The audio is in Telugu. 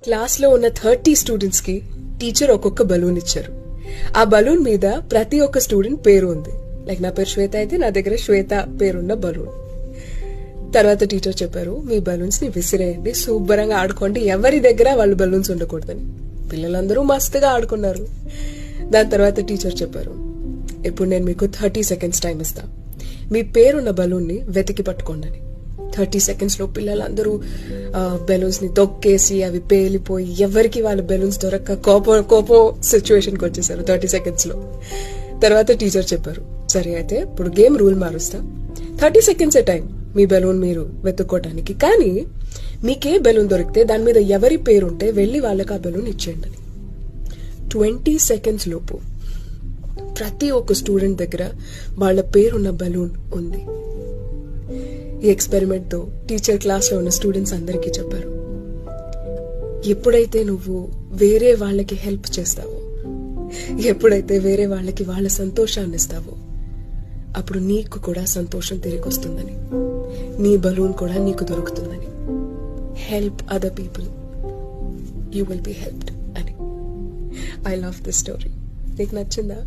క్లాస్లో ఉన్న 30 స్టూడెంట్స్కి టీచర్ ఒక్కొక్క బలూన్ ఇచ్చారు. ఆ బలూన్ మీద ప్రతి ఒక్క స్టూడెంట్ పేరు ఉంది. లైక్ నా పేరు శ్వేత అయితే నా దగ్గర శ్వేత పేరున్న బలూన్. తర్వాత టీచర్ చెప్పారు, మీ బలూన్స్ ని విసిరేయండి, శుభ్రంగా ఆడుకోండి, ఎవరి దగ్గర వాళ్ళు బలూన్స్ ఉండకూడదని. పిల్లలందరూ మస్తుగా ఆడుకున్నారు. దాని తర్వాత టీచర్ చెప్పారు, ఇప్పుడు నేను మీకు 30 సెకండ్స్ టైం ఇస్తా, మీ పేరున్న బలూన్ ని వెతికి పట్టుకోండి అని. 30 సెకండ్స్ లో పిల్లలందరూ బెలూన్స్ ని తొక్కేసి అవి పేలిపోయి ఎవరికి వాళ్ళ బెలూన్స్ దొరక్క కోపం సిచ్యువేషన్కి వచ్చేసారు 30 సెకండ్స్ లో. తర్వాత టీచర్ చెప్పారు, సరే అయితే ఇప్పుడు గేమ్ రూల్ మారుస్తా, 30 సెకండ్స్ ఏ టైం మీ బెలూన్ మీరు వెతుక్కోవటానికి, కానీ మీకే బెలూన్ దొరికితే దాని మీద ఎవరి పేరుంటే వెళ్ళి వాళ్ళకి ఆ బెలూన్ ఇచ్చేయండి అని. 20 సెకండ్స్ లోపు ప్రతి ఒక్క స్టూడెంట్ దగ్గర వాళ్ళ పేరున్న బెలూన్ ఉంది. ఈ ఎక్స్పెరిమెంట్ తో టీచర్ క్లాస్ లో ఉన్న స్టూడెంట్స్ అందరికీ చెప్పారు, ఎప్పుడైతే నువ్వు వేరే వాళ్ళకి హెల్ప్ చేస్తావో, ఎప్పుడైతే వేరే వాళ్ళకి వాళ్ళ సంతోషాన్ని ఇస్తావో, అప్పుడు నీకు కూడా సంతోషం తిరిగి వస్తుందని, నీ బలూన్ కూడా నీకు దొరుకుతుందని. Help other people, you will be helped అని. I love this story. నీకు నచ్చిందా?